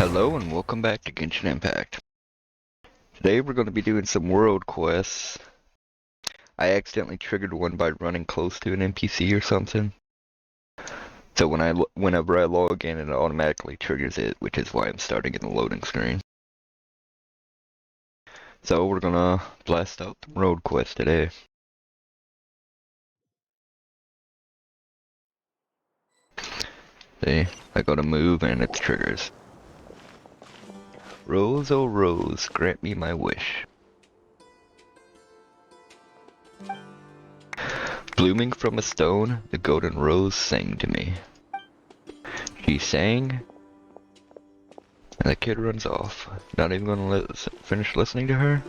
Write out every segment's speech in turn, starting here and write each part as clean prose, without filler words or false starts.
Hello and welcome back to Genshin Impact. Today we're going to be doing some world quests. I accidentally triggered one by running close to an NPC or something. So whenever I log in, it automatically triggers it, which is why I'm starting in the loading screen. So we're gonna blast out the road quest today. See, I go to move and it triggers. Rose, oh rose, grant me my wish. Blooming from a stone, the golden rose sang to me. She sang, and the kid runs off. Not even gonna finish listening to her?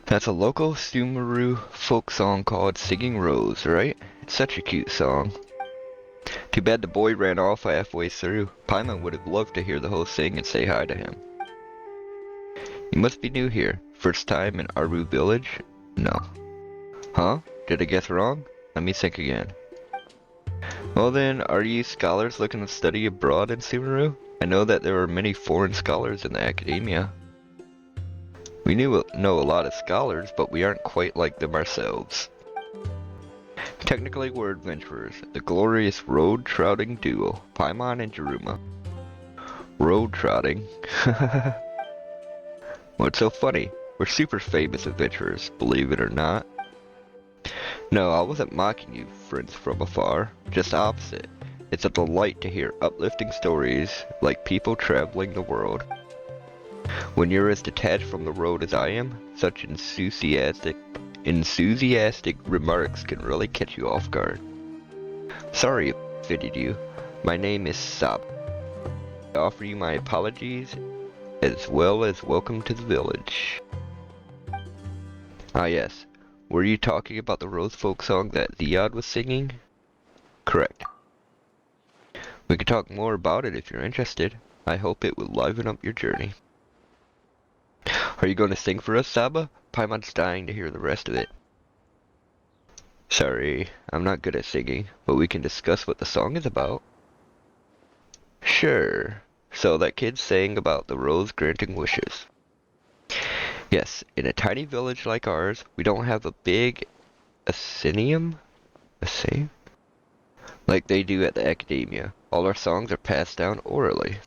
That's a local Sumeru folk song called Singing Rose, right? It's such a cute song. Too bad the boy ran off halfway through. Paimon would have loved to hear the whole thing and say hi to him. You must be new here. First time in Aaru village? No. Huh? Did I guess wrong? Let me think again. Well then, are you scholars looking to study abroad in Sumeru? I know that there are many foreign scholars in the academia. We know a lot of scholars, but we aren't quite like them ourselves. Technically, we're adventurers, the glorious road-trotting duo, Paimon and Jaryuma. Road-trotting? What's so funny? We're super famous adventurers, believe it or not. No, I wasn't mocking you, friends from afar. Just opposite. It's a delight to hear uplifting stories like people traveling the world. When you're as detached from the road as I am, such enthusiastic remarks can really catch you off guard. Sorry if I offended you. My name is Sab. I offer you my apologies, as well as welcome to the village. Ah yes, were you talking about the Rose folk song that Ziad was singing? Correct. We could talk more about it if you're interested. I hope it will liven up your journey. Are you going to sing for us, Saba? Paimon's dying to hear the rest of it. Sorry, I'm not good at singing, but we can discuss what the song is about. Sure. So that kid sang about the rose granting wishes. Yes, in a tiny village like ours, we don't have a big asinium? Like they do at the academia. All our songs are passed down orally.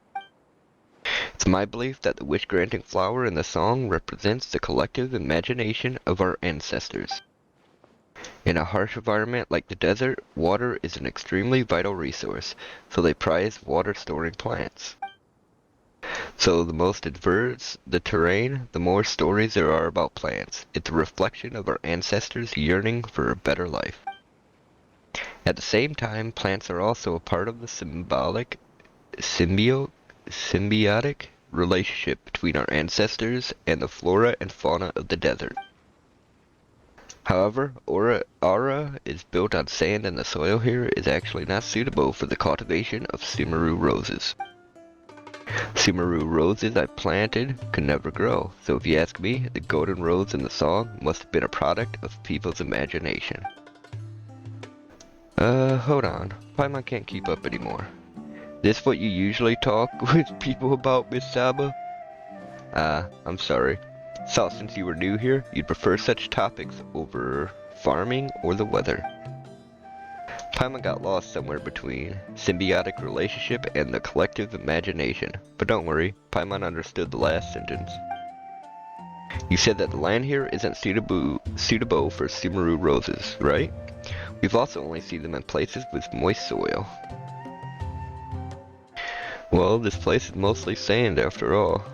It's my belief that the wish-granting flower in the song represents the collective imagination of our ancestors. In a harsh environment like the desert, water is an extremely vital resource, so they prize water-storing plants. So the most adverse the terrain, the more stories there are about plants. It's a reflection of our ancestors' yearning for a better life. At the same time, plants are also a part of the symbiotic relationship between our ancestors and the flora and fauna of the desert. However, Aura is built on sand and the soil here is actually not suitable for the cultivation of Sumeru roses. Sumeru roses I planted could never grow, so if you ask me, the golden rose in the song must have been a product of people's imagination. Hold on. Paimon can't keep up anymore. This what you usually talk with people about, Miss Saba? I'm sorry. Thought since you were new here, you'd prefer such topics over farming or the weather. Paimon got lost somewhere between symbiotic relationship and the collective imagination. But don't worry, Paimon understood the last sentence. You said that the land here isn't suitable for Sumeru roses, right? We've also only seen them in places with moist soil. Well, this place is mostly sand after all.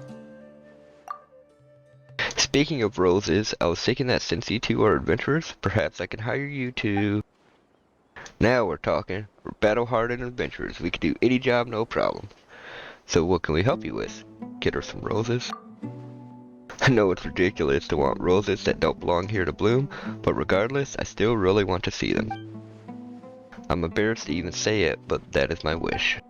Speaking of roses, I was thinking that since you two are adventurers, perhaps I could hire you to... Now we're talking. We're battle-hardened adventurers. We can do any job, no problem. So what can we help you with? Get her some roses? I know it's ridiculous to want roses that don't belong here to bloom, but regardless, I still really want to see them. I'm embarrassed to even say it, but that is my wish.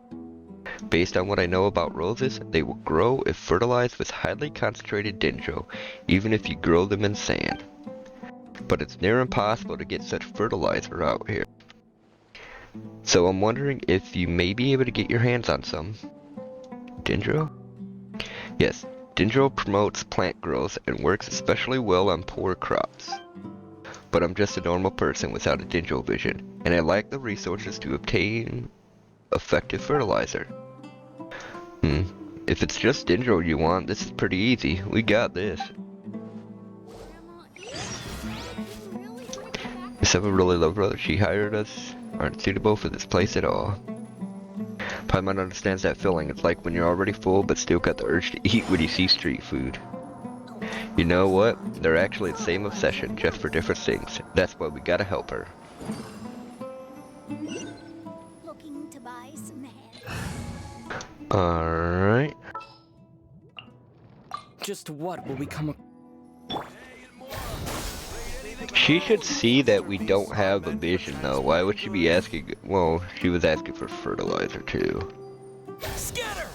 Based on what I know about roses, they will grow if fertilized with highly concentrated dendro, even if you grow them in sand. But it's near impossible to get such fertilizer out here. So I'm wondering if you may be able to get your hands on some. Dendro? Yes, Dendro promotes plant growth and works especially well on poor crops. But I'm just a normal person without a Dendro vision, and I lack the resources to obtain effective fertilizer. If it's just Dendro you want, this is pretty easy. We got this. Seven really low brothers she hired us aren't suitable for this place at all. Paimon understands that feeling. It's like when you're already full but still got the urge to eat when you see street food. You know what? They're actually the same obsession, just for different things. That's why we gotta help her. Looking to buy some Alright. Just what will become She should see that we don't have a vision though. Why would she be asking? Well, she was asking for fertilizer too. Scatter!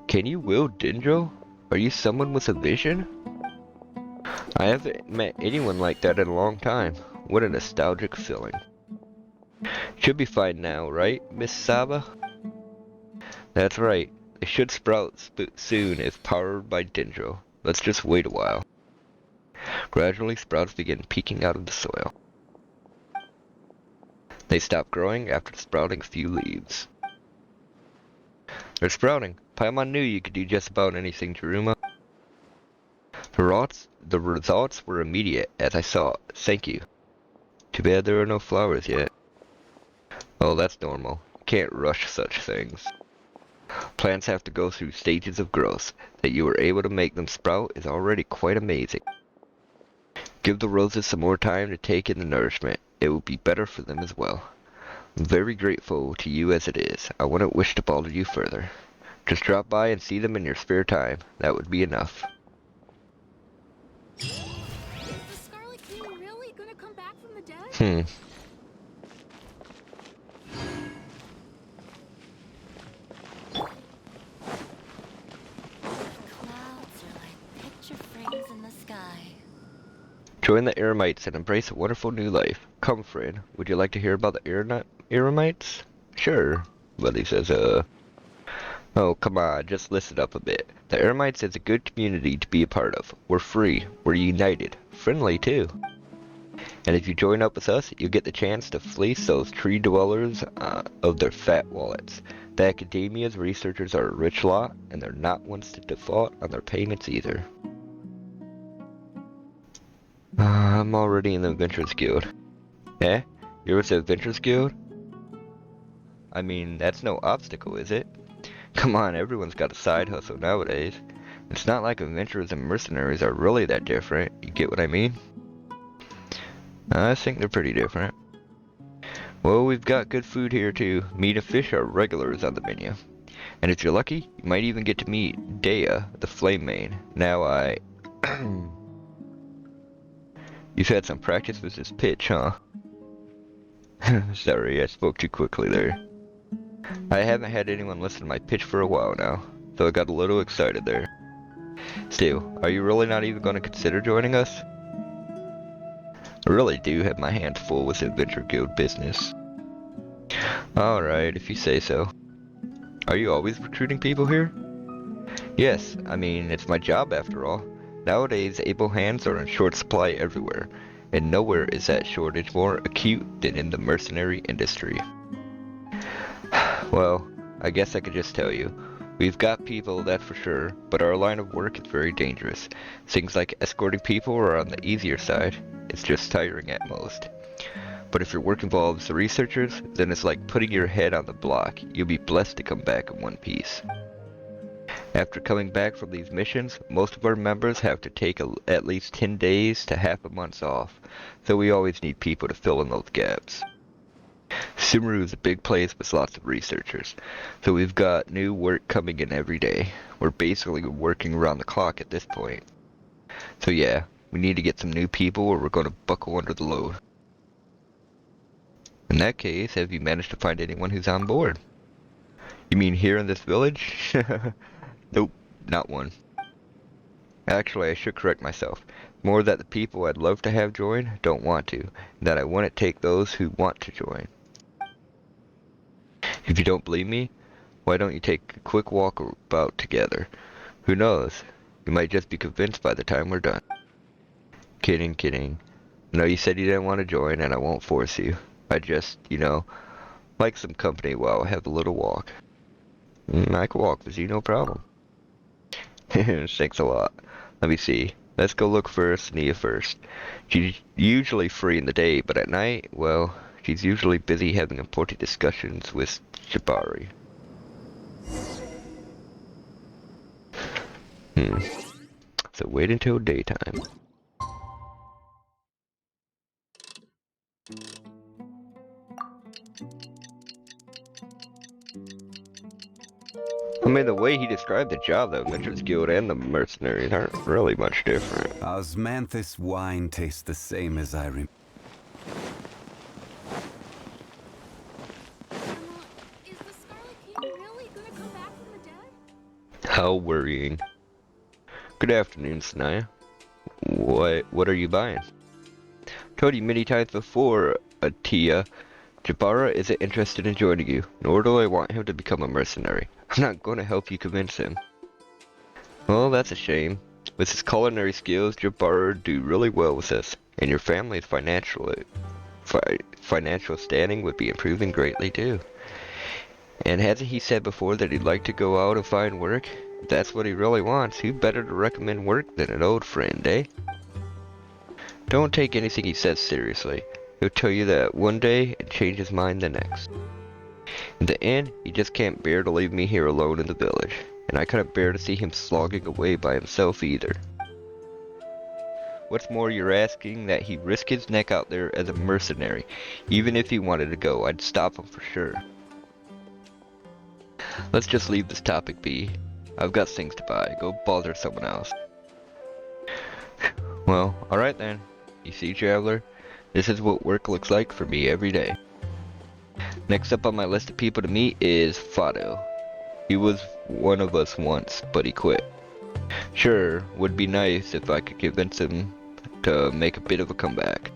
Can you wield Dendro? Are you someone with a vision? I haven't met anyone like that in a long time. What a nostalgic feeling. Should be fine now, right, Miss Saba? That's right. They should sprout soon if powered by Dendro. Let's just wait a while. Gradually, sprouts begin peeking out of the soil. They stop growing after sprouting a few leaves. They're sprouting. Paimon knew you could do just about anything, Jaryuma. The results were immediate, as I saw. Thank you. Too bad there are no flowers yet. Oh, that's normal. Can't rush such things. Plants have to go through stages of growth. That you were able to make them sprout is already quite amazing. Give the roses some more time to take in the nourishment. It will be better for them as well. I'm very grateful to you as it is. I wouldn't wish to bother you further. Just drop by and see them in your spare time. That would be enough. Is the Scarlet Queen really gonna come back from the dead? Clouds are like picture frames in the sky. Join the Eremites and embrace a wonderful new life. Come, friend. Would you like to hear about the Eremites? Sure. Buddy says, Oh, come on, just listen up a bit. The Eremites is a good community to be a part of. We're free. We're united. Friendly, too. And if you join up with us, you'll get the chance to fleece those tree dwellers of their fat wallets. The Academia's researchers are a rich lot, and they're not ones to default on their payments either. I'm already in the Adventurers Guild. Eh? You're with the Adventurers Guild? I mean, that's no obstacle, is it? Come on, everyone's got a side hustle nowadays. It's not like adventurers and mercenaries are really that different. You get what I mean? I think they're pretty different. Well, we've got good food here too. Meat and fish are regulars on the menu. And if you're lucky, you might even get to meet Dea, the Flame Main. Now You've had some practice with this pitch, huh? Sorry, I spoke too quickly there. I haven't had anyone listen to my pitch for a while now, so I got a little excited there. Still, are you really not even going to consider joining us? I really do have my hands full with Adventure Guild business. Alright, if you say so. Are you always recruiting people here? Yes, I mean, it's my job after all. Nowadays, able hands are in short supply everywhere, and nowhere is that shortage more acute than in the mercenary industry. Well, I guess I could just tell you. We've got people, that's for sure, but our line of work is very dangerous. Things like escorting people are on the easier side. It's just tiring at most. But if your work involves the researchers, then it's like putting your head on the block. You'll be blessed to come back in one piece. After coming back from these missions, most of our members have to take at least 10 days to half a month off, so we always need people to fill in those gaps. Sumeru is a big place with lots of researchers, so we've got new work coming in every day. We're basically working around the clock at this point. So yeah, we need to get some new people or we're going to buckle under the load. In that case, have you managed to find anyone who's on board? You mean here in this village? Nope, not one. Actually, I should correct myself. More that the people I'd love to have join don't want to, and that I wouldn't take those who want to join. If you don't believe me, why don't you take a quick walk about together? Who knows? You might just be convinced by the time we're done. Kidding, kidding. I know you said you didn't want to join, and I won't force you. I just, like some company while I have a little walk. I can walk with you, no problem. Thanks a lot. Let me see. Let's go look for Sneha first. She's usually free in the day, but at night, well, she's usually busy having important discussions with Jabari. So wait until daytime. I mean, the way he described the job, the Adventurers Guild and the mercenaries aren't really much different. Osmanthus wine tastes the same as I remember. Grandma, is the Scarlet King really gonna come back from the dead? How worrying. Good afternoon, Sanaya. What are you buying? Told you many times before, Atia. Jabara isn't interested in joining you, nor do I want him to become a mercenary. I'm not going to help you convince him. Well, that's a shame. With his culinary skills, Jabara would do really well with us, and your family's financial standing would be improving greatly too. And hasn't he said before that he'd like to go out and find work? If that's what he really wants, who better to recommend work than an old friend, eh? Don't take anything he says seriously. He'll tell you that one day and change his mind the next. In the end, he just can't bear to leave me here alone in the village, and I couldn't bear to see him slogging away by himself either. What's more, you're asking that he risk his neck out there as a mercenary. Even if he wanted to go, I'd stop him for sure. Let's just leave this topic be. I've got things to buy. Go bother someone else. Well, alright then. You see, traveler? This is what work looks like for me every day. Next up on my list of people to meet is Fado. He was one of us once, but he quit. Sure, would be nice if I could convince him to make a bit of a comeback.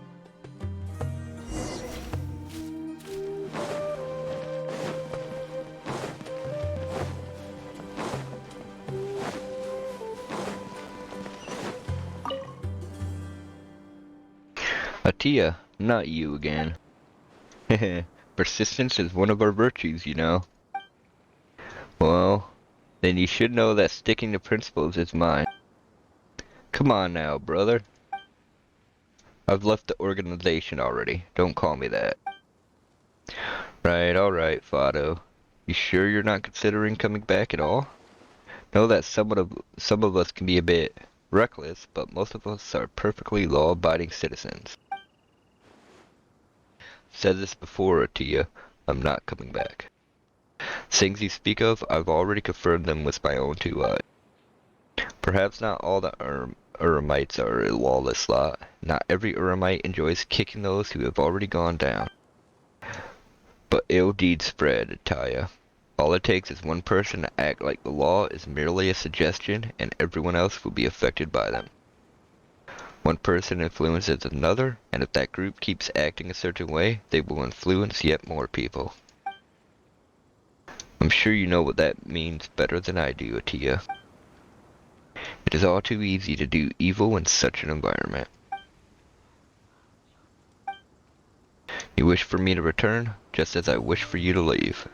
Atia, not you again. Persistence is one of our virtues, you know. Well, then you should know that sticking to principles is mine. Come on now, brother. I've left the organization already. Don't call me that. Right, alright, Fado. You sure you're not considering coming back at all? Know that some of us can be a bit reckless, but most of us are perfectly law-abiding citizens. Said this before, Atia. I'm not coming back. Things you speak of, I've already confirmed them with my own 2 eyes. Perhaps not all the Uramites are a lawless lot. Not every Uramite enjoys kicking those who have already gone down. But ill deeds spread, Atia. All it takes is one person to act like the law is merely a suggestion, and everyone else will be affected by them. One person influences another, and if that group keeps acting a certain way, they will influence yet more people. I'm sure you know what that means better than I do, Atia. It is all too easy to do evil in such an environment. You wish for me to return, just as I wish for you to leave.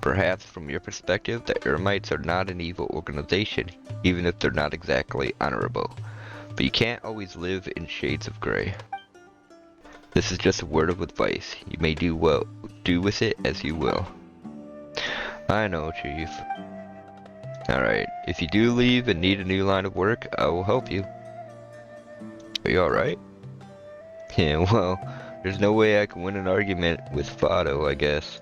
Perhaps from your perspective, the Eremites are not an evil organization, even if they're not exactly honorable. But you can't always live in shades of gray. This is just a word of advice. You may do with it as you will. I know, Chief. Alright, if you do leave and need a new line of work, I will help you. Are you alright? Yeah, well, there's no way I can win an argument with Fado, I guess.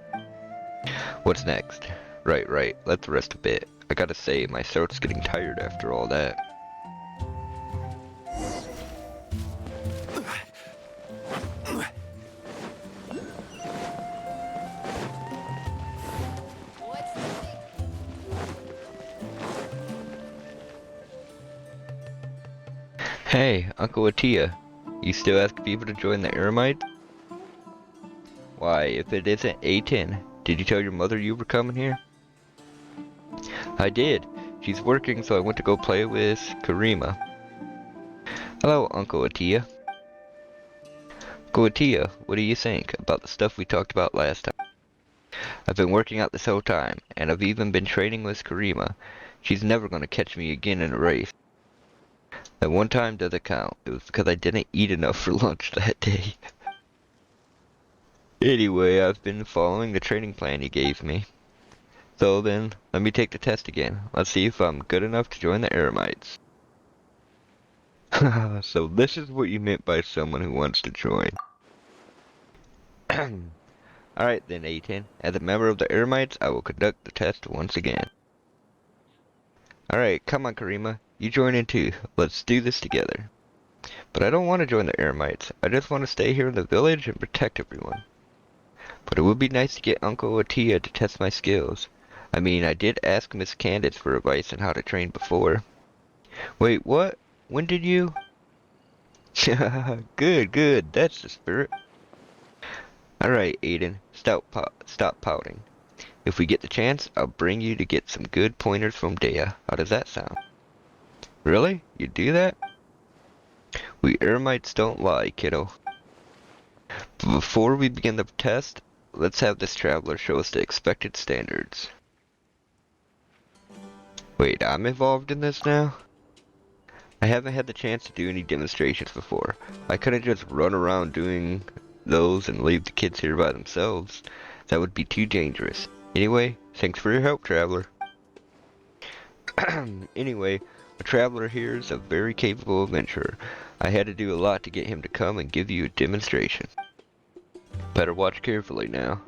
What's next? Right, let's rest a bit. I gotta say, my throat's getting tired after all that. Hey, Uncle Atia, you still ask people to join the Eremites? Why, if it isn't A10, did you tell your mother you were coming here? I did. She's working, so I went to go play with Karima. Hello, Uncle Atia. Uncle Atia, what do you think about the stuff we talked about last time? I've been working out this whole time, and I've even been training with Karima. She's never gonna catch me again in a race. That one time doesn't count. It was because I didn't eat enough for lunch that day. Anyway, I've been following the training plan you gave me. So then, let me take the test again. Let's see if I'm good enough to join the Eremites. So this is what you meant by someone who wants to join. Alright then, A10. As a member of the Eremites, I will conduct the test once again. Alright, come on Karima. You join in too. Let's do this together. But I don't want to join the Eremites. I just want to stay here in the village and protect everyone. But it would be nice to get Uncle Atia to test my skills. I mean, I did ask Miss Candace for advice on how to train before. Wait, what? When did you? Good, good. That's the spirit. Alright, Aiden. Stop pouting. If we get the chance, I'll bring you to get some good pointers from Dea. How does that sound? Really? You do that? We Eremites don't lie, kiddo. But before we begin the test, let's have this traveler show us the expected standards. Wait, I'm involved in this now? I haven't had the chance to do any demonstrations before. I couldn't just run around doing those and leave the kids here by themselves. That would be too dangerous. Anyway, thanks for your help, traveler. Anyway, a traveler here is a very capable adventurer. I had to do a lot to get him to come and give you a demonstration. Better watch carefully now.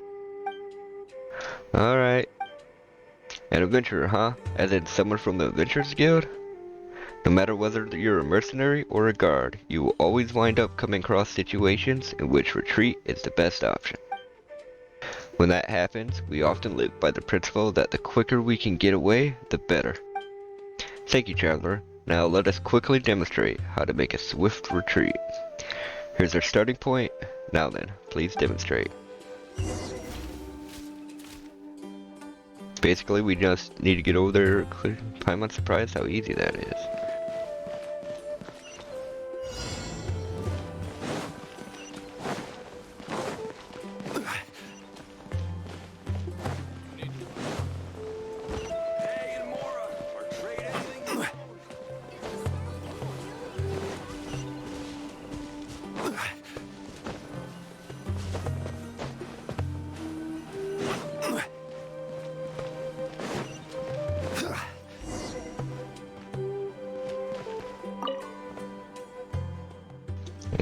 Alright. An adventurer, huh? As in someone from the Adventurers Guild? No matter whether you're a mercenary or a guard, you will always wind up coming across situations in which retreat is the best option. When that happens, we often live by the principle that the quicker we can get away, the better. Thank you, traveler. Now let us quickly demonstrate how to make a swift retreat. Here's our starting point. Now then, please demonstrate. Basically, we just need to get over there. I'm not surprised how easy that is.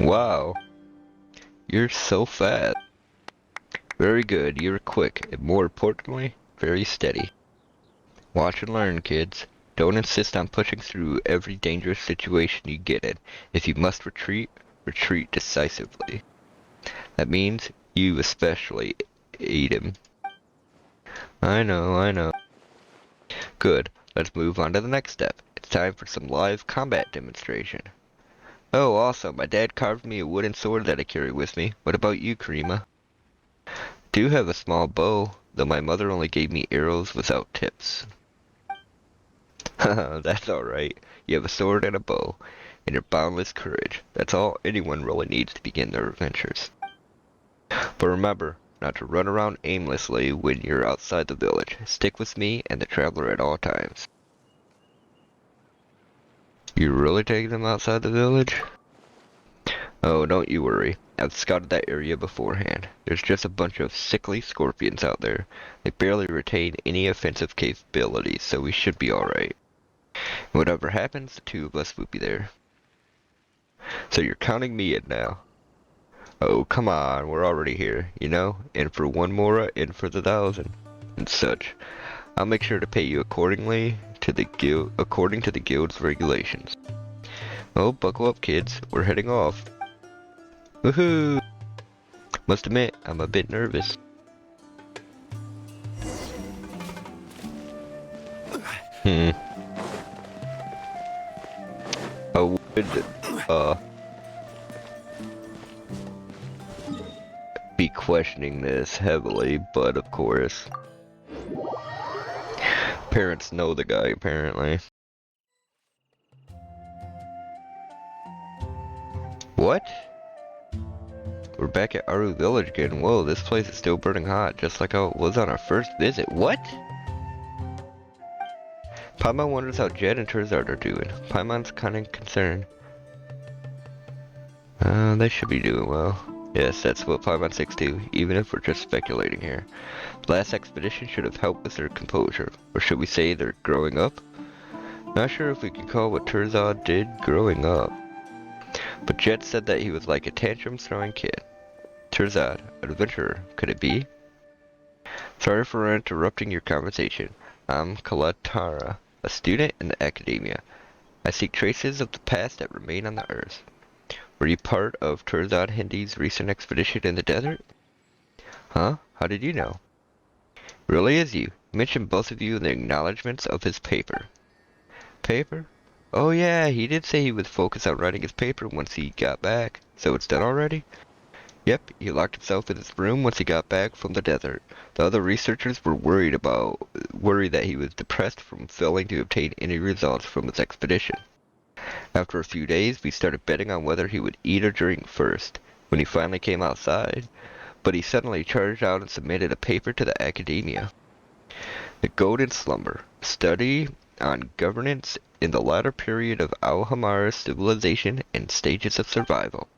Wow, you're so fast. Very good, you're quick, and more importantly, very steady. Watch and learn, kids. Don't insist on pushing through every dangerous situation you get in. If you must retreat, retreat decisively. That means you especially, Aiden. I know. Good, let's move on to the next step. It's time for some live combat demonstration. Oh, awesome. My dad carved me a wooden sword that I carry with me. What about you, Karima? Do have a small bow, though my mother only gave me arrows without tips. Haha, that's alright. You have a sword and a bow, and your boundless courage. That's all anyone really needs to begin their adventures. But remember, not to run around aimlessly when you're outside the village. Stick with me and the traveler at all times. You really taking them outside the village? Oh, don't you worry. I've scouted that area beforehand. There's just a bunch of sickly scorpions out there. They barely retain any offensive capabilities, so we should be alright. Whatever happens, the two of us will be there. So you're counting me in now. Oh, come on, we're already here, you know? In for one mora, in for the 1,000, and such. I'll make sure to pay you according to the guild's regulations. Oh, buckle up, kids. We're heading off. Woohoo! Must admit, I'm a bit nervous. A be questioning this heavily, but of course, parents know the guy apparently. What? We're back at Aaru Village again. Whoa, this place is still burning hot, just like how it was on our first visit. What? Paimon wonders how Jed and Terzard are doing. Paimon's kinda concerned. They should be doing well. Yes, that's what Paimon 6 do, even if we're just speculating here. The last expedition should have helped with their composure. Or should we say they're growing up? Not sure if we can call what Terzard did growing up. But Jed said that he was like a tantrum-throwing kid. Terzard, an adventurer, could it be? Sorry for interrupting your conversation. I'm Kalatara, a student in the academia. I seek traces of the past that remain on the earth. Were you part of Terzard Hindi's recent expedition in the desert? Huh? How did you know? Really is you. Mentioned both of you in the acknowledgments of his paper. Paper? Oh yeah, he did say he would focus on writing his paper once he got back. So it's done already? Yep, he locked himself in his room once he got back from the desert. The other researchers were worried that he was depressed from failing to obtain any results from his expedition. After a few days, we started betting on whether he would eat or drink first, when he finally came outside, but he suddenly charged out and submitted a paper to the academia. The Golden Slumber, study on governance in the latter period of Alhamara's civilization and stages of survival.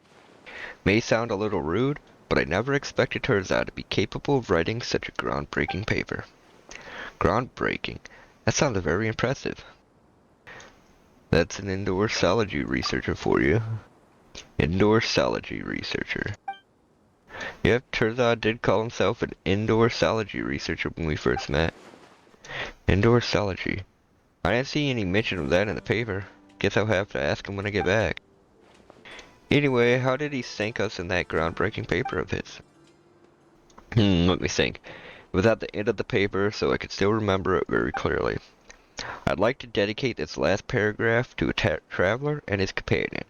May sound a little rude, but I never expected Terzard to be capable of writing such a groundbreaking paper. Groundbreaking? That sounds very impressive. That's an indorsology researcher for you. Indorsology researcher. Yep, Terzard did call himself an indorsology researcher when we first met. Indorsology. I didn't see any mention of that in the paper. Guess I'll have to ask him when I get back. Anyway, how did he thank us in that groundbreaking paper of his? Let me think. It was at the end of the paper, so I could still remember it very clearly. I'd like to dedicate this last paragraph to a traveler and his companion.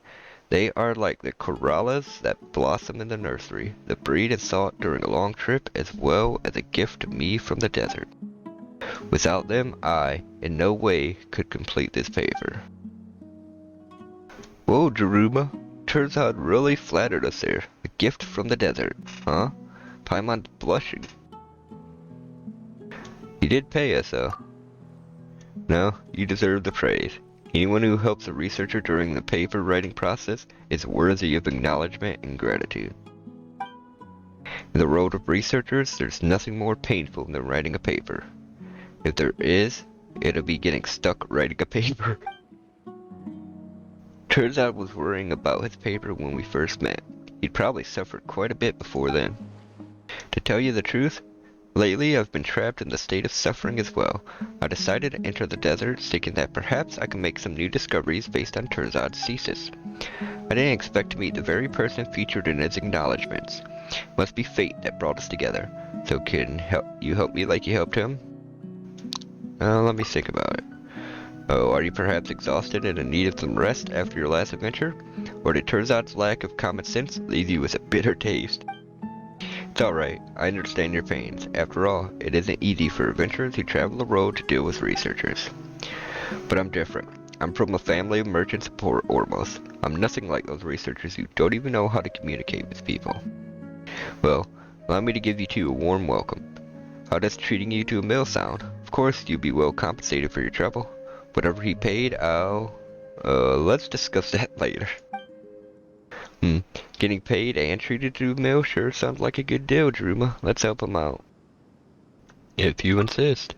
They are like the corallas that blossom in the nursery, the breed and salt during a long trip, as well as a gift to me from the desert. Without them, I, in no way, could complete this paper. Whoa, Jaryuma. Terzard really flattered us there. A gift from the desert, huh? Paimon's blushing. He did pay us, though. No, you deserve the praise. Anyone who helps a researcher during the paper writing process is worthy of acknowledgement and gratitude. In the world of researchers, there's nothing more painful than writing a paper. If there is, it'll be getting stuck writing a paper. Terzard was worrying about his paper when we first met. He'd probably suffered quite a bit before then. To tell you the truth, lately I've been trapped in the state of suffering as well. I decided to enter the desert, thinking that perhaps I can make some new discoveries based on Terzard's thesis. I didn't expect to meet the very person featured in his acknowledgments. It must be fate that brought us together. So can you help me like you helped him? Let me think about it. Oh, are you perhaps exhausted and in need of some rest after your last adventure? Or did Terzard's lack of common sense leave you with a bitter taste? It's alright, I understand your pains. After all, it isn't easy for adventurers who travel the road to deal with researchers. But I'm different. I'm from a family of merchants of Port Ormos. I'm nothing like those researchers who don't even know how to communicate with people. Well, allow me to give you two a warm welcome. How does treating you to a meal sound? Of course, you'll be well compensated for your trouble. Whatever he paid, let's discuss that later. Getting paid and treated to a meal sure sounds like a good deal, Jaryuma. Let's help him out. If you insist.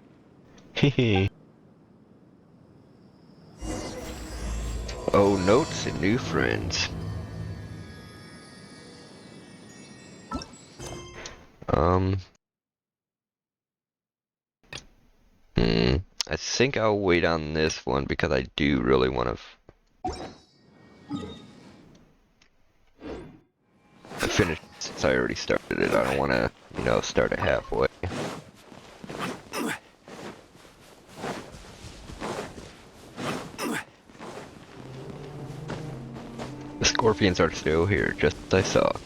Hehe. Oh, notes and new friends. I think I'll wait on this one because I do really want to finish since I already started it. I don't want to, start it halfway. scorpions are still here, just as I thought.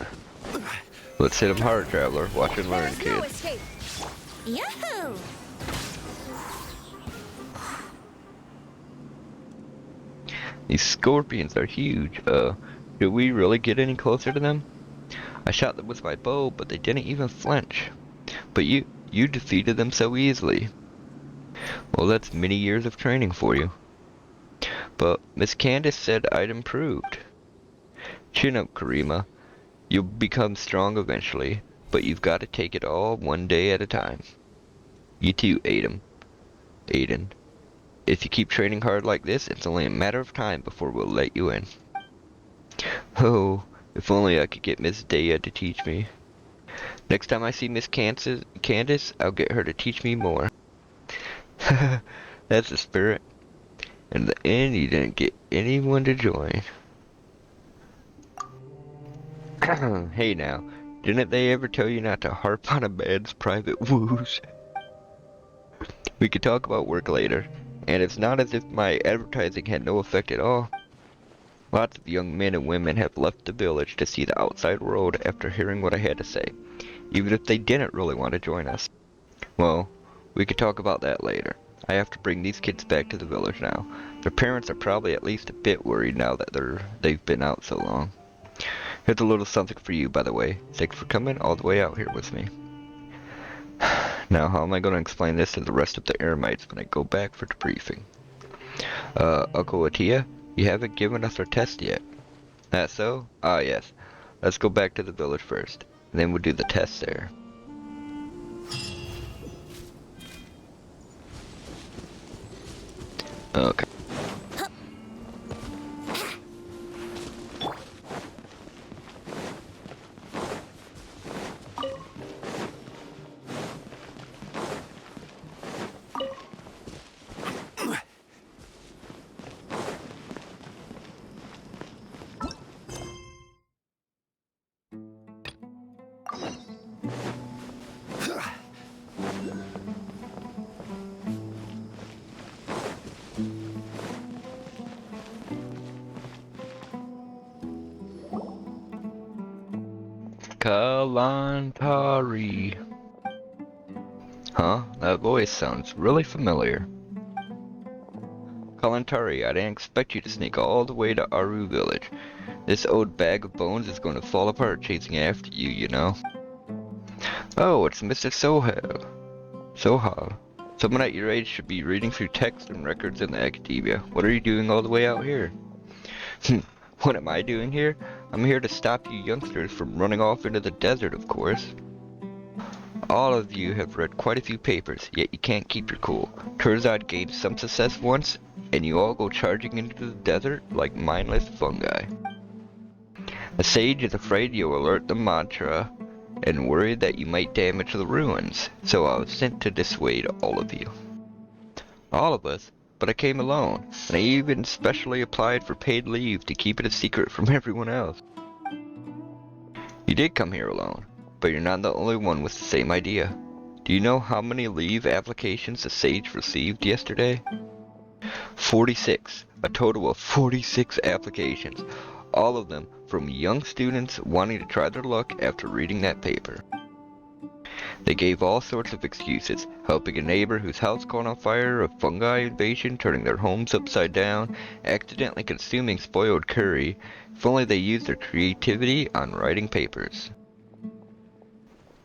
Let's hit 'em hard, traveler. Watch and learn, There's no kid. escape. Yahoo! These scorpions are huge. Did we really get any closer to them? I shot them with my bow, but they didn't even flinch. But you defeated them so easily. Well, that's many years of training for you. But Miss Candace said I'd improved. Chin up, Karima. You'll become strong eventually, but you've got to take it all one day at a time. You too, Aiden. If you keep training hard like this, it's only a matter of time before we'll let you in. Oh, if only I could get Miss Daya to teach me. Next time I see Miss Candace, I'll get her to teach me more. That's the spirit. In the end, you didn't get anyone to join. Hey now, didn't they ever tell you not to harp on a man's private woos? We could talk about work later, and it's not as if my advertising had no effect at all. Lots of young men and women have left the village to see the outside world after hearing what I had to say, even if they didn't really want to join us. Well, we could talk about that later. I have to bring these kids back to the village now. Their parents are probably at least a bit worried now that they've been out so long. Here's a little something for you, by the way. Thanks for coming all the way out here with me. Now, how am I going to explain this to the rest of the Eremites when I go back for debriefing? Uncle Atia, you haven't given us our test yet. That so? Ah, yes. Let's go back to the village first, and then we'll do the test there. Okay. Kalantari. Huh? That voice sounds really familiar. Kalantari, I didn't expect you to sneak all the way to Aaru village. This old bag of bones is going to fall apart chasing after you, you know. Oh, it's Mr. Sohal. Someone at your age should be reading through texts and records in the academia. What are you doing all the way out here? What am I doing here? I'm here to stop you youngsters from running off into the desert, of course. All of you have read quite a few papers, yet you can't keep your cool. Turns out gained some success once, and you all go charging into the desert like mindless fungi. The sage is afraid you'll alert the mantra, and worried that you might damage the ruins, so I was sent to dissuade all of you. All of us? But I came alone, and I even specially applied for paid leave to keep it a secret from everyone else. You did come here alone, but you're not the only one with the same idea. Do you know how many leave applications the sage received yesterday? 46. A total of 46 applications. All of them from young students wanting to try their luck after reading that paper. They gave all sorts of excuses, helping a neighbor whose house caught on fire, a fungi invasion, turning their homes upside down, accidentally consuming spoiled curry, if only they used their creativity on writing papers.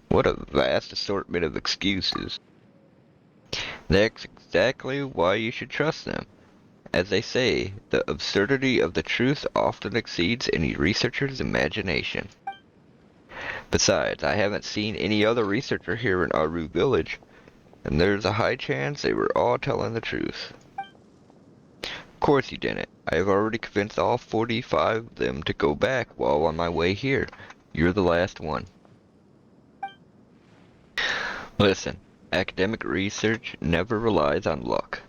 What a vast assortment of excuses. That's exactly why you should trust them. As they say, the absurdity of the truth often exceeds any researcher's imagination. Besides, I haven't seen any other researcher here in Aaru village, and there's a high chance they were all telling the truth. Of course you didn't. I have already convinced all 45 of them to go back while on my way here. You're the last one. Listen, academic research never relies on luck.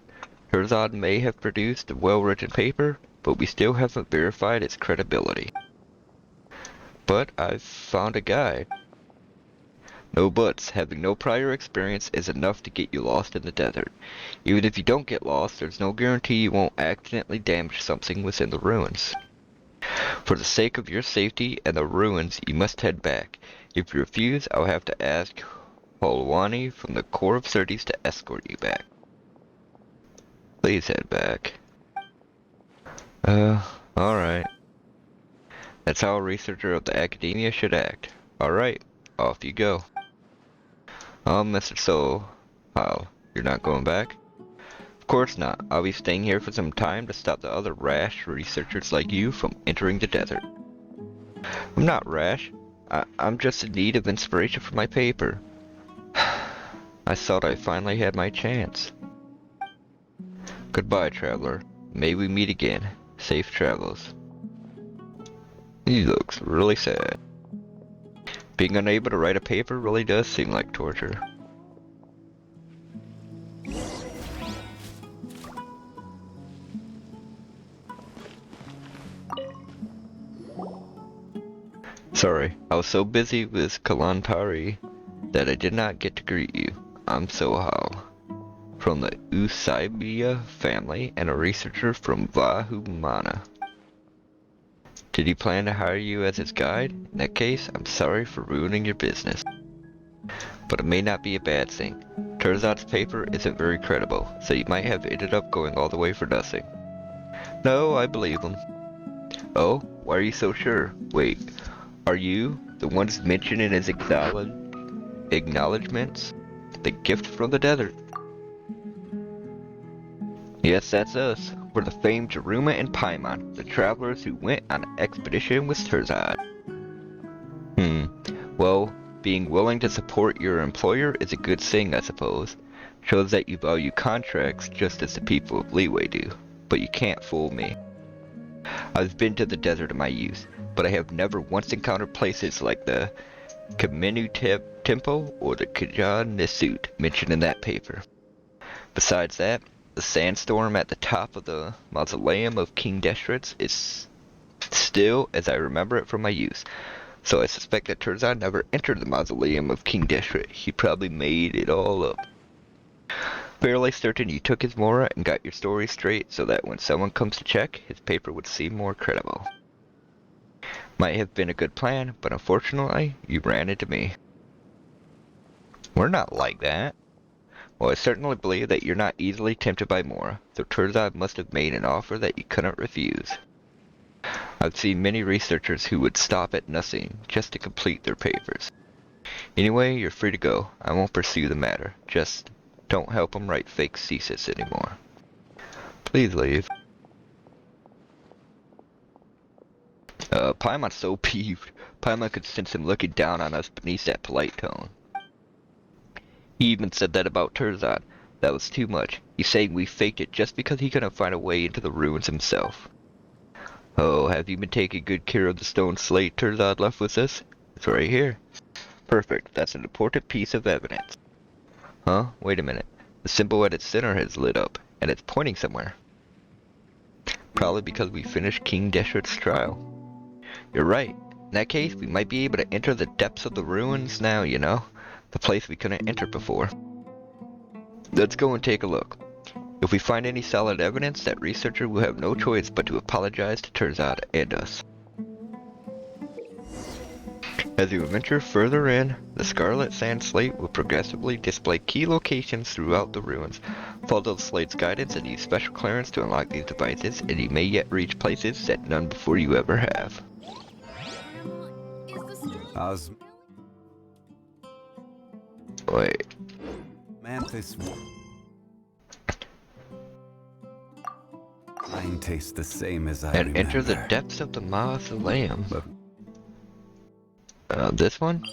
Herzog may have produced a well-written paper, but we still haven't verified its credibility. But I've found a guide. No buts. Having no prior experience is enough to get you lost in the desert. Even if you don't get lost, there's no guarantee you won't accidentally damage something within the ruins. For the sake of your safety and the ruins, you must head back. If you refuse, I'll have to ask Holwani from the Corps of Surtees to escort you back. Please head back. Alright. That's how a researcher of the academia should act. Alright, off you go. Mr. Soul, you're not going back? Of course not. I'll be staying here for some time to stop the other rash researchers like you from entering the desert. I'm not rash. I'm just in need of inspiration for my paper. I thought I finally had my chance. Goodbye, traveler. May we meet again. Safe travels. He looks really sad. Being unable to write a paper really does seem like torture. Sorry, I was so busy with Kalantari that I did not get to greet you. I'm Sohal, from the Usaibia family and a researcher from Vahumana. Did he plan to hire you as his guide? In that case, I'm sorry for ruining your business. But it may not be a bad thing. Terzad's paper isn't very credible, so you might have ended up going all the way for nothing. No, I believe him. Oh, why are you so sure? Wait, are you the ones mentioned in his acknowledgements? The gift from the desert. Yes, that's us. We're the famed Jaryuma and Paimon, the travelers who went on an expedition with Terzad. Well, being willing to support your employer is a good thing, I suppose. Shows that you value contracts just as the people of Leeway do. But you can't fool me. I've been to the desert in my youth, but I have never once encountered places like the Kamenu Temple or the Kajan Nisut mentioned in that paper. Besides that, the sandstorm at the top of the mausoleum of King Deshret's is still as I remember it from my youth. So I suspect that Terzad never entered the mausoleum of King Deshret. He probably made it all up. Fairly certain you took his Mora and got your story straight so that when someone comes to check, his paper would seem more credible. Might have been a good plan, but unfortunately, you ran into me. We're not like that. Well, I certainly believe that you're not easily tempted by Mora, so Terzad must have made an offer that you couldn't refuse. I've seen many researchers who would stop at nothing just to complete their papers. Anyway, you're free to go. I won't pursue the matter. Just don't help him write fake thesis anymore. Please leave. Paimon's so peeved. Paimon could sense him looking down on us beneath that polite tone. He even said that about Terzad. That was too much. He's saying we faked it just because he couldn't find a way into the ruins himself. Oh, have you been taking good care of the stone slate Terzad left with us? It's right here. Perfect. That's an important piece of evidence. Huh? Wait a minute. The symbol at its center has lit up, and it's pointing somewhere. Probably because we finished King Deshret's trial. You're right. In that case, we might be able to enter the depths of the ruins now, you know? The place we couldn't enter before. Let's go and take a look. If we find any solid evidence, that researcher will have no choice but to apologize to Terzad and us. As you venture further in, the Scarlet Sand Slate will progressively display key locations throughout the ruins. Follow the slate's guidance and use special clearance to unlock these devices, and you may yet reach places that none before you ever have. Grandma, is the Scarlet How's Wait. Mantis wine tastes the same as I And remember. enter the depths of the mausoleum. But This one?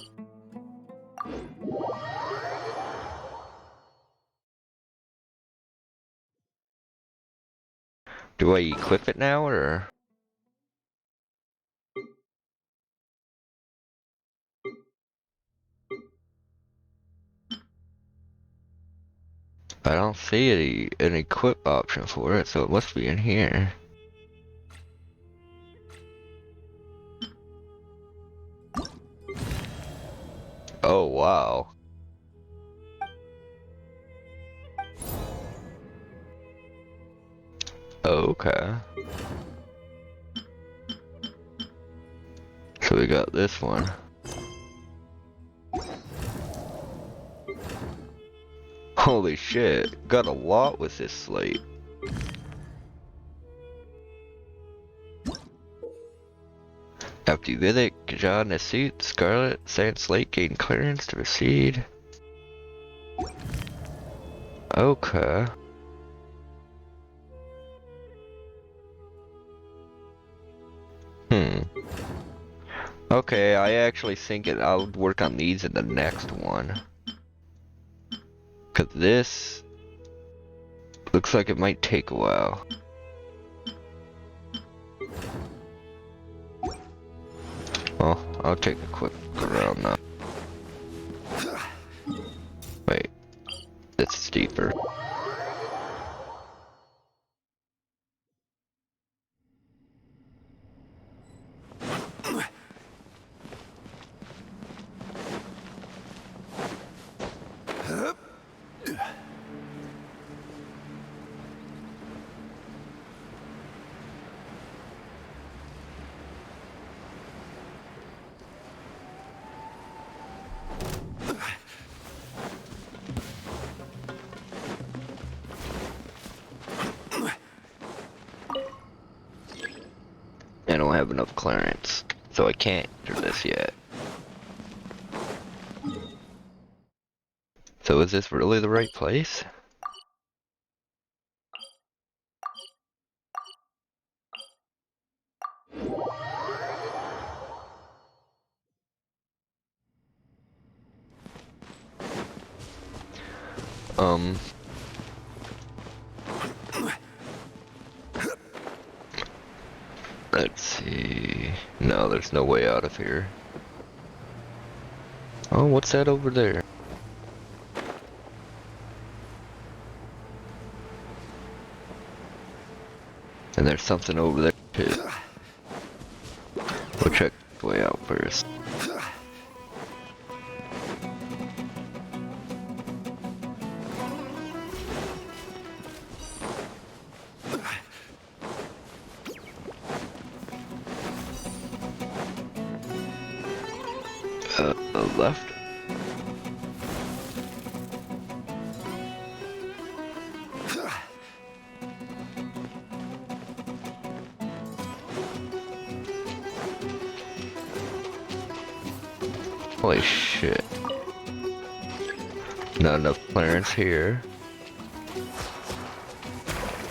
Do I equip it now, or? I don't see an equip option for it, so it must be in here. Oh, wow. Okay. So we got this one. Holy shit, got a lot with this slate. After you visit Gajan Nasut, Scarlet Sand Slate gain clearance to proceed. Okay. Okay, I actually think I'll work on these in the next one. Cause this looks like it might take a while. Well, I'll take a quick look around now. Wait, it's steeper. I don't have enough clearance, so I can't enter this yet. So is this really the right place? Let's see. No, there's no way out of here. Oh, what's that over there? And there's something over there too. We'll check the way out first. Left. Holy shit. Not enough clearance here.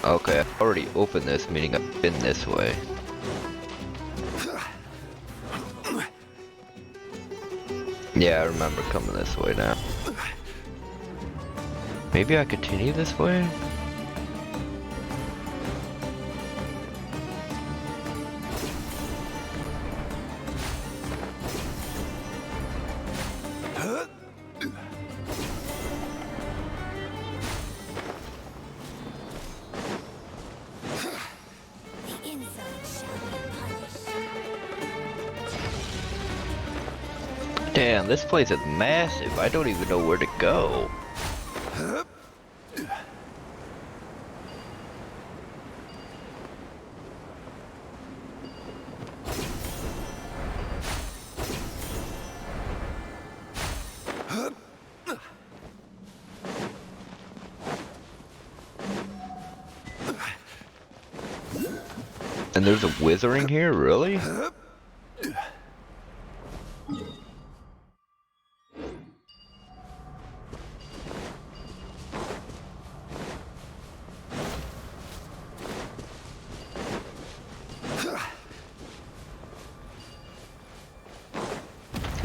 Okay, I've already opened this, meaning I've been this way. Yeah, I remember coming this way now. Maybe I continue this way? The insult shall be punished. Damn, this place is massive. I don't even know where to go. And there's a withering here, really?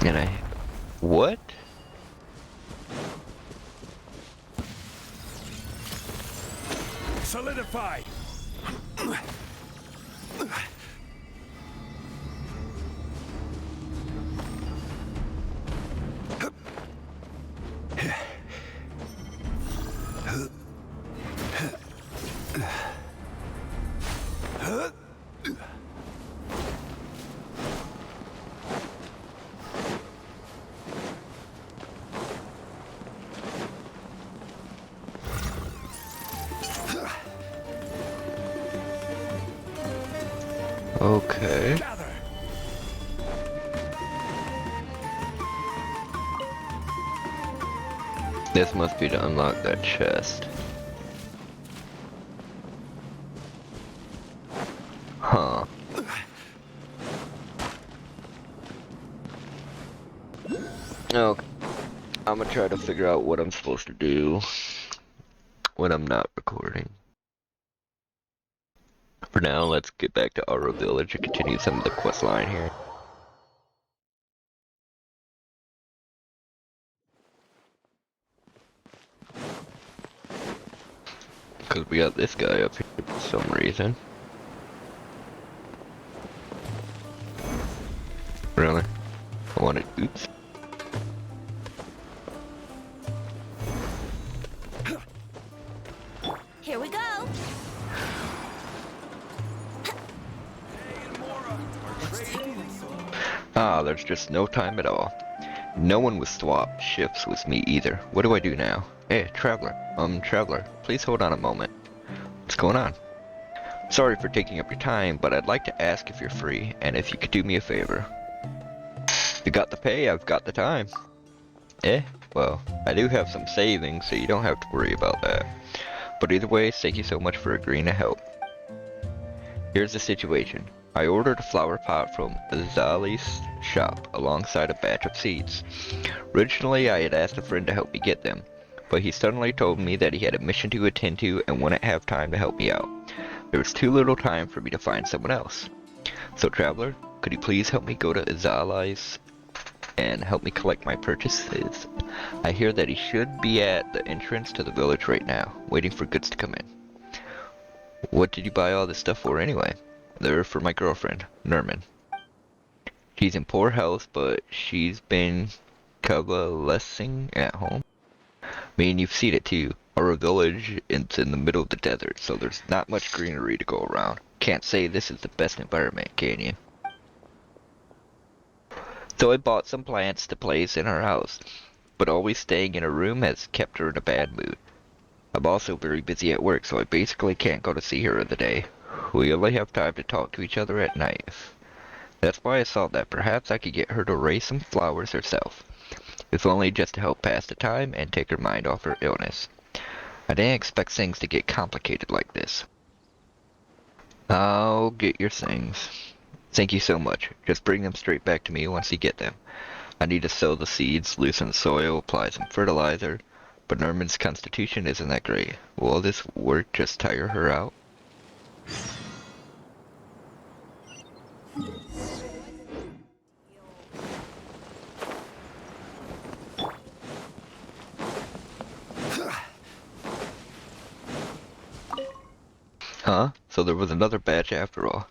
And I... What? Solidify! Okay. Gather! This must be to unlock that chest. Huh. Okay. I'm gonna try to figure out what I'm supposed to do when I'm not recording. For now, let's get back to Aaru Village and continue some of the quest line here. Because we got this guy up here for some reason. Really? I wanted, oops. Here we go. Ah, there's just no time at all. No one was swapped shifts with me either. What do I do now? Hey, Traveler. Traveler, please hold on a moment. What's going on? Sorry for taking up your time, but I'd like to ask if you're free, and if you could do me a favor. You got the pay, I've got the time. Well, I do have some savings, so you don't have to worry about that. But either way, thank you so much for agreeing to help. Here's the situation. I ordered a flower pot from Zali's shop alongside a batch of seeds. Originally, I had asked a friend to help me get them, but he suddenly told me that he had a mission to attend to and wouldn't have time to help me out. There was too little time for me to find someone else. So Traveler, could you please help me go to Zali's and help me collect my purchases? I hear that he should be at the entrance to the village right now, waiting for goods to come in. What did you buy all this stuff for anyway? They're for my girlfriend, Nerman. She's in poor health, but she's been convalescing at home. I mean, you've seen it too. Our village is in the middle of the desert, so there's not much greenery to go around. Can't say this is the best environment, can you? So I bought some plants to place in her house, but always staying in her room has kept her in a bad mood. I'm also very busy at work, so I basically can't go to see her in the day. We only have time to talk to each other at night. That's why I thought that perhaps I could get her to raise some flowers herself, if only just to help pass the time and take her mind off her illness. I didn't expect things to get complicated like this. I'll get your things. Thank you so much. Just bring them straight back to me once you get them. I need to sow the seeds, loosen the soil, apply some fertilizer, but Norman's constitution isn't that great. Will all this work just tire her out? Huh? So there was another batch after all.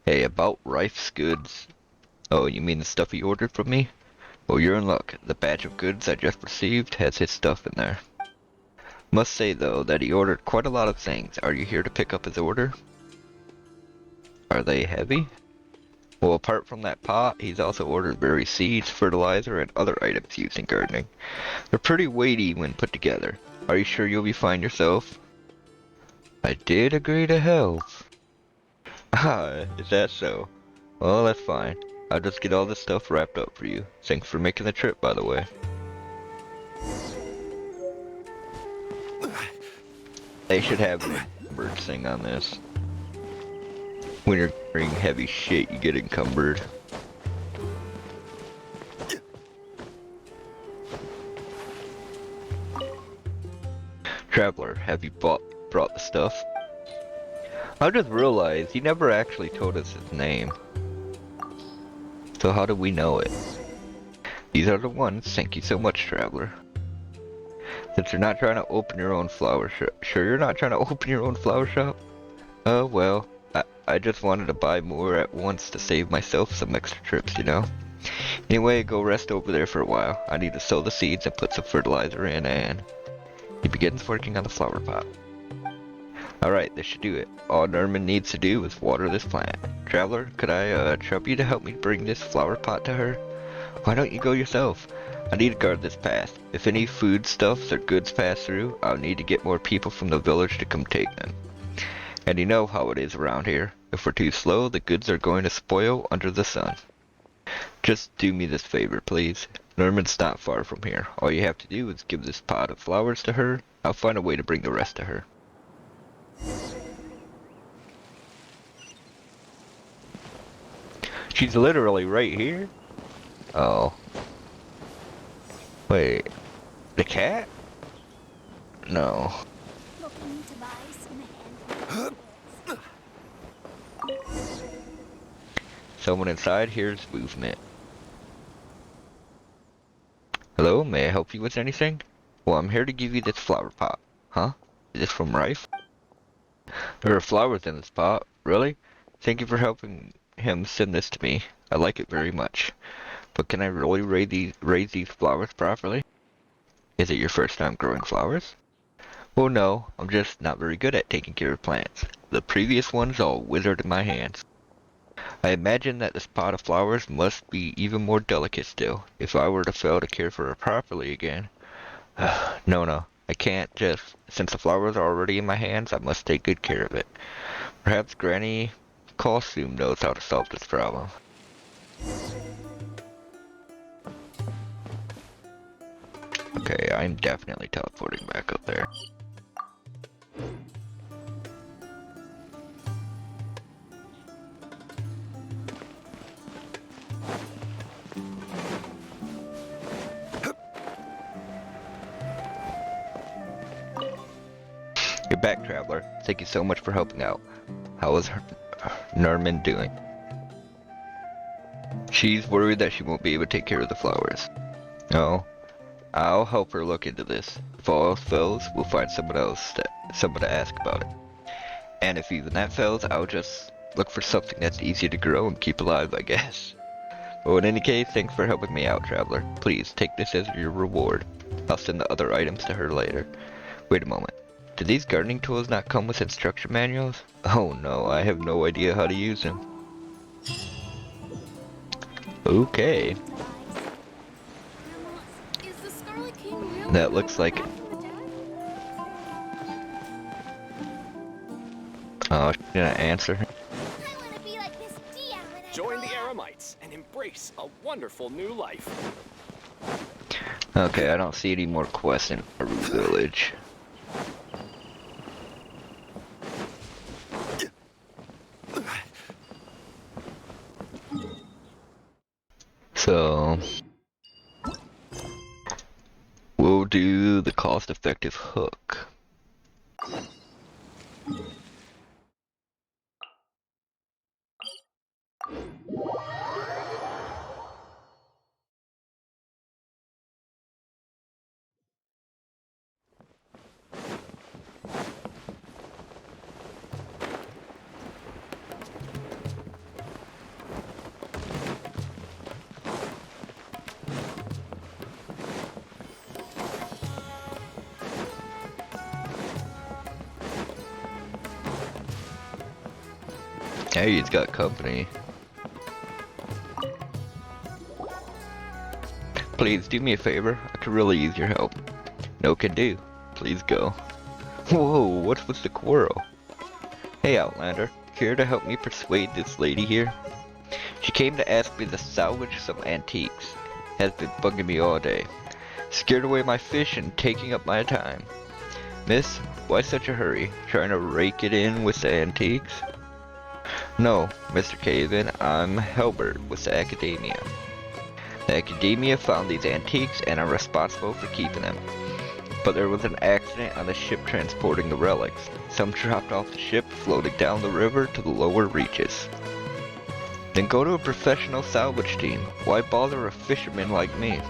Hey, about Rife's goods. Oh, you mean the stuff he ordered from me? Well, you're in luck. The batch of goods I just received has his stuff in there. Must say, though, that he ordered quite a lot of things. Are you here to pick up his order? Are they heavy? Well, apart from that pot, he's also ordered berry seeds, fertilizer, and other items used in gardening. They're pretty weighty when put together. Are you sure you'll be fine yourself? I did agree to help. Ah, is that so? Well, that's fine. I'll just get all this stuff wrapped up for you. Thanks for making the trip, by the way. They should have an encumbered thing on this. When you're carrying heavy shit, you get encumbered. Traveler, have you brought the stuff? I just realized he never actually told us his name. So how do we know it? These are the ones. Thank you so much, Traveler. Since you're not trying to open your own flower shop. Sure you're not trying to open your own flower shop? Oh, well. I just wanted to buy more at once to save myself some extra trips, you know? Anyway, go rest over there for a while. I need to sow the seeds and put some fertilizer in, and he begins working on the flower pot. Alright, this should do it. All Norman needs to do is water this plant. Traveler, could I trouble you to help me bring this flower pot to her? Why don't you go yourself? I need to guard this path. If any foodstuffs or goods pass through, I'll need to get more people from the village to come take them. And you know how it is around here. If we're too slow, the goods are going to spoil under the sun. Just do me this favor, please. Norman's not far from here. All you have to do is give this pot of flowers to her. I'll find a way to bring the rest to her. She's literally right here? Oh. Wait. The cat? No. Looking to buy some handmade. Someone inside hears movement. Hello, may I help you with anything? Well, I'm here to give you this flower pot. Huh? Is this from Rife? There are flowers in this pot. Really? Thank you for helping him send this to me. I like it very much. But can I really raise these flowers properly? Is it your first time growing flowers? Well, no. I'm just not very good at taking care of plants. The previous ones all withered in my hands. I imagine that this pot of flowers must be even more delicate still, if I were to fail to care for it properly again. No, I can't just, since the flowers are already in my hands, I must take good care of it. Perhaps Granny Costume knows how to solve this problem. Okay, I'm definitely teleporting back up there. You're back, traveler. Thank you so much for helping out. How is Norman doing? She's worried that she won't be able to take care of the flowers. No, I'll help her look into this. If all else fails, we'll find someone to ask about it. And if even that fails, I'll just look for something that's easy to grow and keep alive, I guess. Well, in any case, thanks for helping me out, traveler. Please, take this as your reward. I'll send the other items to her later. Wait a moment. Do these gardening tools not come with instruction manuals? Oh no, I have no idea how to use them. Okay. Is the Scarlet King really That gonna looks come like back it. from the dead? Oh, she's gonna answer. I wanna be like Miss Dia when I Join grow the up. Aramites and embrace a wonderful new life. Okay, I don't see any more quests in Aaru Village. So, we'll do the cost-effective hook. Hey, he's got company. Please do me a favor. I could really use your help. No can do. Please go. Whoa, what's with the quarrel? Hey, Outlander. Care to help me persuade this lady here? She came to ask me to salvage some antiques. Has been bugging me all day. Scared away my fish and taking up my time. Miss, why such a hurry? Trying to rake it in with the antiques? No, Mr. Caven, I'm Helbert with the Academia. The Academia found these antiques and are responsible for keeping them. But there was an accident on the ship transporting the relics. Some dropped off the ship, floating down the river to the lower reaches. Then go to a professional salvage team. Why bother a fisherman like me?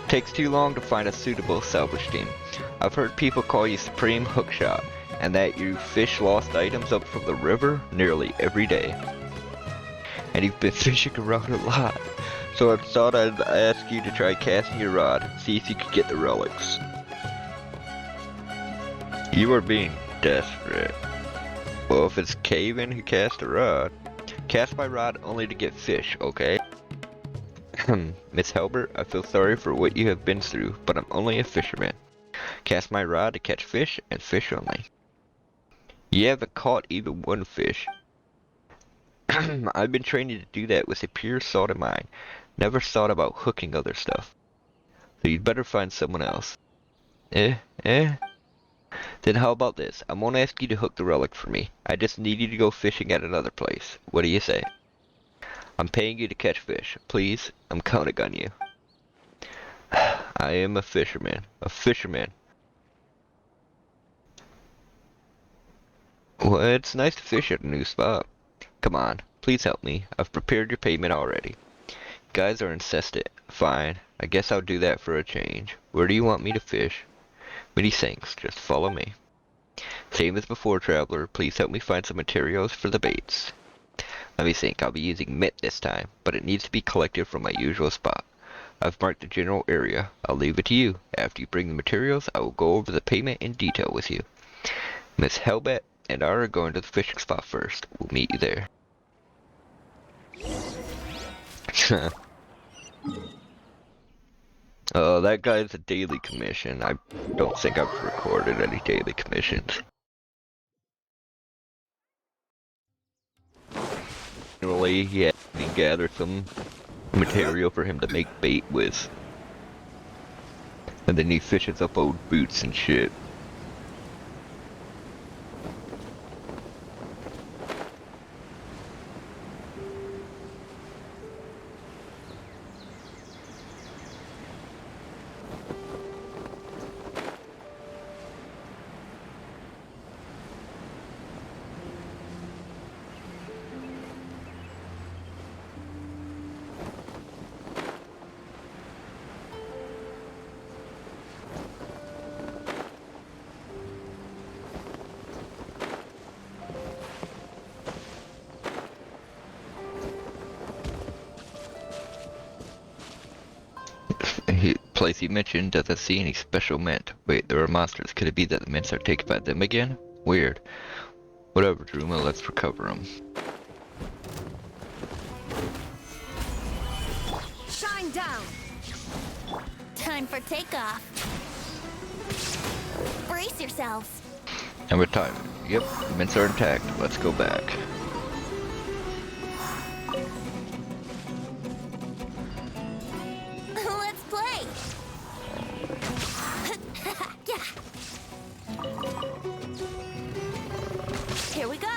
Takes too long to find a suitable salvage team. I've heard people call you Supreme Hookshot, and that you fish lost items up from the river nearly every day. And you've been fishing around a lot, so I thought I'd ask you to try casting your rod, see if you could get the relics. You are being desperate. Well, if it's Caven who cast a rod, cast my rod only to get fish, okay? Miss Helbert, I feel sorry for what you have been through, but I'm only a fisherman. Cast my rod to catch fish, and fish only. You haven't caught even one fish. I've been training to do that with a pure salt in mind. Never thought about hooking other stuff. So you'd better find someone else. Eh? Eh? Then how about this? I won't ask you to hook the relic for me. I just need you to go fishing at another place. What do you say? I'm paying you to catch fish. Please, I'm counting on you. I am a fisherman. A fisherman. Well, it's nice to fish at a new spot. Come on, please help me. I've prepared your payment already. You guys are incessant. Fine, I guess I'll do that for a change. Where do you want me to fish? Many thanks, just follow me. Same as before, traveler. Please help me find some materials for the baits. Let me think, I'll be using mitt this time, but it needs to be collected from my usual spot. I've marked the general area. I'll leave it to you. After you bring the materials, I will go over the payment in detail with you. Miss Helbet and I are going to the fishing spot first. We'll meet you there. That guy's a daily commission. I don't think I've recorded any daily commissions. Generally, he had me gather some material for him to make bait with. And then he fishes up old boots and shit. Place he mentioned doesn't see any special mint. Wait, there are monsters. Could it be that the mints are taken by them again? Weird. Whatever, Jaryuma, let's recover them. Shine down! Time for takeoff. Brace yourselves. And we're time. Yep, the mints are intact. Let's go back. Let's play. Yeah. Here we go.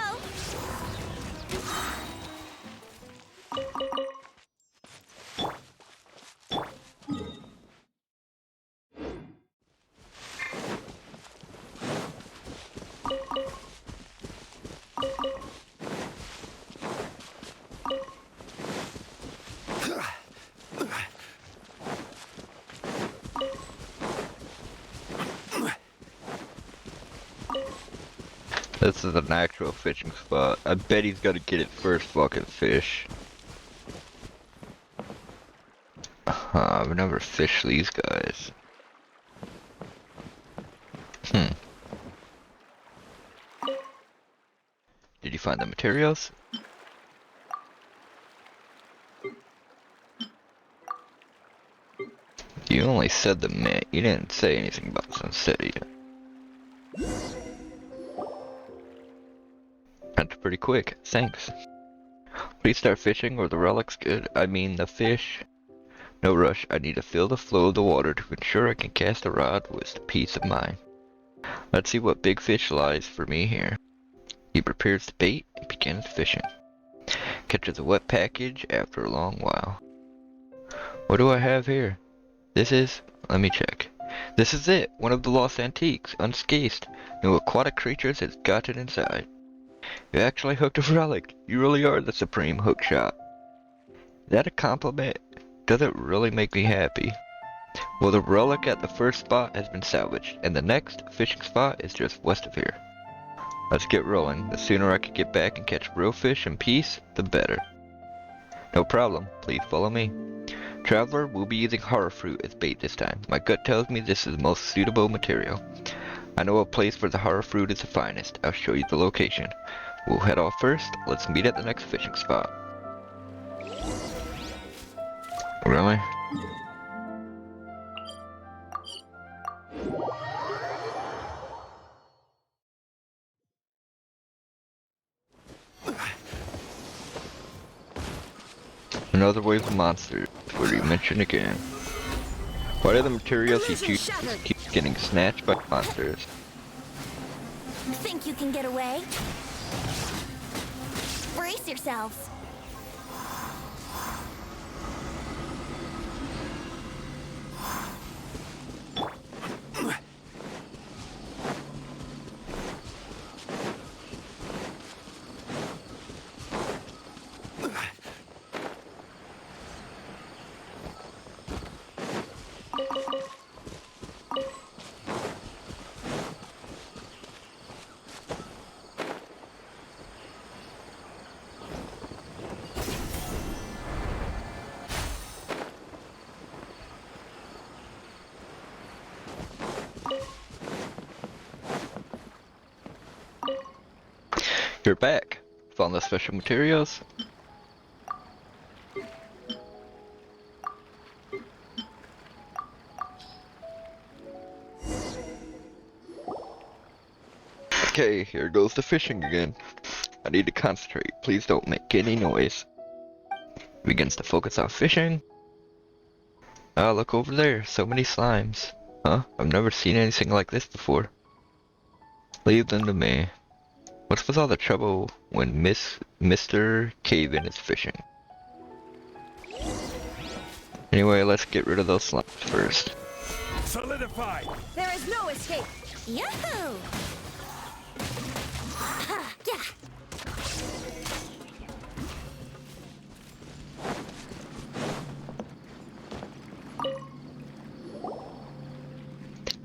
This is an actual fishing spot. I bet he's gonna get it first fucking fish. I've never fished these guys. Did you find the materials? You only said the mint. You didn't say anything about the sunset yet. That's pretty quick. Thanks. Please start fishing or the relic's good. I mean the fish. No rush. I need to feel the flow of the water to ensure I can cast a rod with peace of mind. Let's see what big fish lies for me here. He prepares the bait and begins fishing. Catches a wet package after a long while. What do I have here? Let me check. This is it, one of the lost antiques, unscathed. No aquatic creatures has got it inside. You actually hooked a relic. You really are the supreme hook shot. Is that a compliment? Does it really make me happy? Well, the relic at the first spot has been salvaged, and the next fishing spot is just west of here. Let's get rolling. The sooner I can get back and catch real fish in peace, the better. No problem. Please follow me. Traveler, we'll be using horror fruit as bait this time. My gut tells me this is the most suitable material. I know a place where the horror fruit is the finest. I'll show you the location. We'll head off first. Let's meet at the next fishing spot. Really? Another wave of monsters. Were you mentioned again? Why do the materials he Illusion chooses shattered. keep getting snatched by monsters? Think you can get away? Brace yourselves. You're back. Found the special materials? Okay, here goes the fishing again. I need to concentrate. Please don't make any noise. Begins to focus on fishing. Ah, look over there. So many slimes. Huh? I've never seen anything like this before. Leave them to me. What's with all the trouble when Mr. Cave-In is fishing? Anyway, let's get rid of those slimes first. Solidify! There is no escape. Yahoo! Ha, yeah.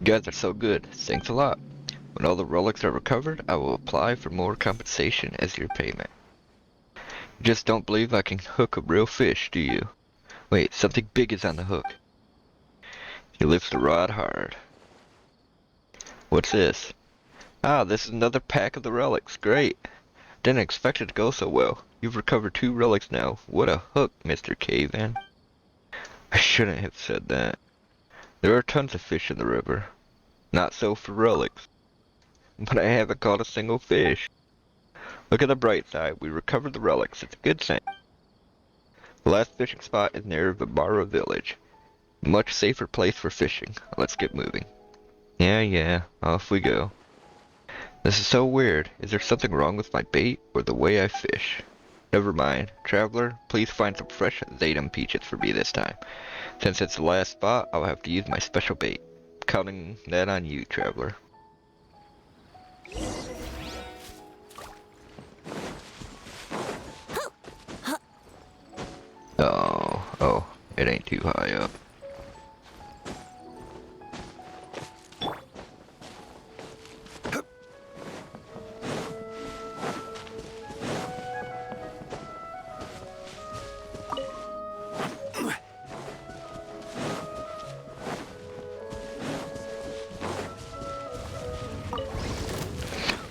You guys are so good. Thanks a lot. When all the relics are recovered, I will apply for more compensation as your payment. You just don't believe I can hook a real fish, do you? Wait, something big is on the hook. He lifts the rod hard. What's this? Ah, this is another pack of the relics. Great. Didn't expect it to go so well. You've recovered 2 relics now. What a hook, Mr. Cave-In. I shouldn't have said that. There are tons of fish in the river. Not so for relics. But I haven't caught a single fish. Look at the bright side. We recovered the relics. It's a good thing. The last fishing spot is near Vibara village. Much safer place for fishing. Let's get moving. Yeah, off we go. This is so weird. Is there something wrong with my bait or the way I fish? Never mind. Traveler, please find some fresh Zatum peaches for me this time. Since it's the last spot, I'll have to use my special bait. Counting that on you, Traveler. Oh, it ain't too high up.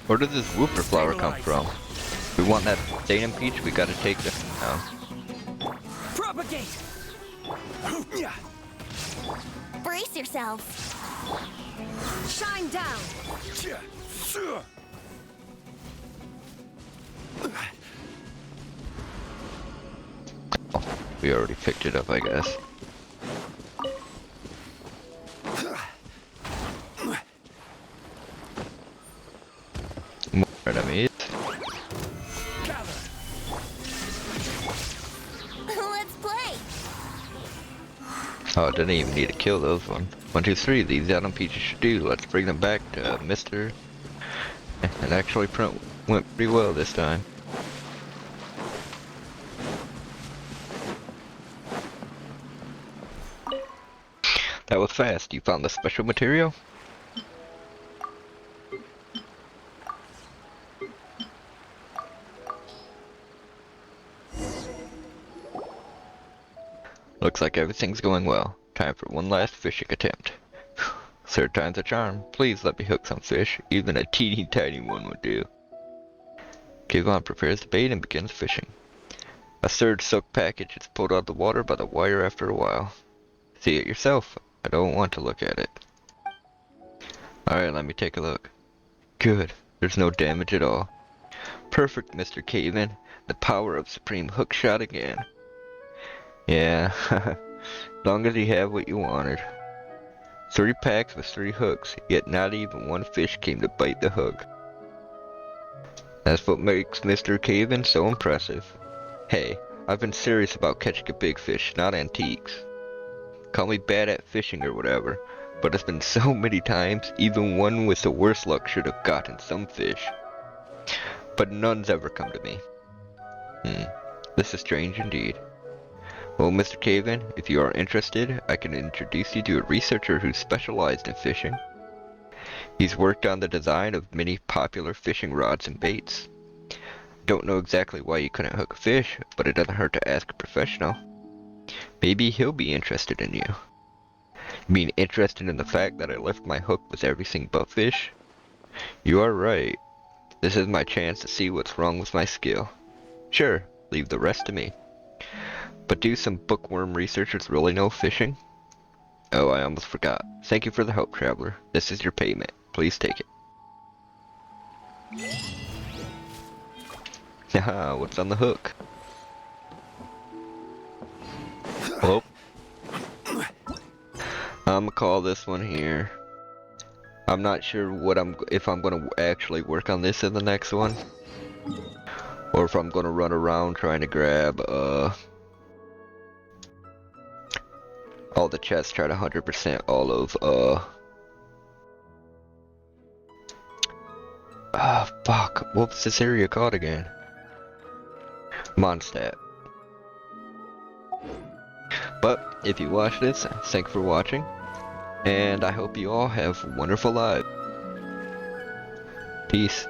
Where did this whooper flower come from? We want that Zatum peach, we gotta take this now. Propagate! Brace yourselves. Shine down. We already picked it up, I guess. More enemies. Let's play. Oh, didn't even need to kill those one. 1, 2, 3. These Zatum peaches should do. Let's bring them back to Mr. It actually went pretty well this time. That was fast. You found the special material? Looks like everything's going well. Time for one last fishing attempt. Third time's a charm. Please let me hook some fish. Even a teeny tiny one would do. Kivon prepares the bait and begins fishing. A third silk package is pulled out of the water by the wire after a while. See it yourself. I don't want to look at it. Alright, let me take a look. Good. There's no damage at all. Perfect, Mr. Cave-In. The power of Supreme Hook Shot again. Yeah, as long as you have what you wanted. 3 packs with 3 hooks, yet not even one fish came to bite the hook. That's what makes Mr. Caven so impressive. Hey, I've been serious about catching a big fish, not antiques. Call me bad at fishing or whatever, but it's been so many times, even one with the worst luck should have gotten some fish. But none's ever come to me. This is strange indeed. Well, Mr. Caven, if you are interested, I can introduce you to a researcher who's specialized in fishing. He's worked on the design of many popular fishing rods and baits. Don't know exactly why you couldn't hook a fish, but it doesn't hurt to ask a professional. Maybe he'll be interested in you. You mean interested in the fact that I left my hook with everything but fish? You are right. This is my chance to see what's wrong with my skill. Sure, leave the rest to me. But do some bookworm researchers really know fishing? Oh, I almost forgot. Thank you for the help, traveler. This is your payment. Please take it. Haha, what's on the hook? Well, I'm gonna call this one here. I'm not sure if I'm gonna actually work on this in the next one, or if I'm gonna run around trying to grab all the chests, try to 100% all of fuck, what was this area called again? Mondstadt. But if you watch this, thank you for watching, and I hope you all have wonderful lives. Peace.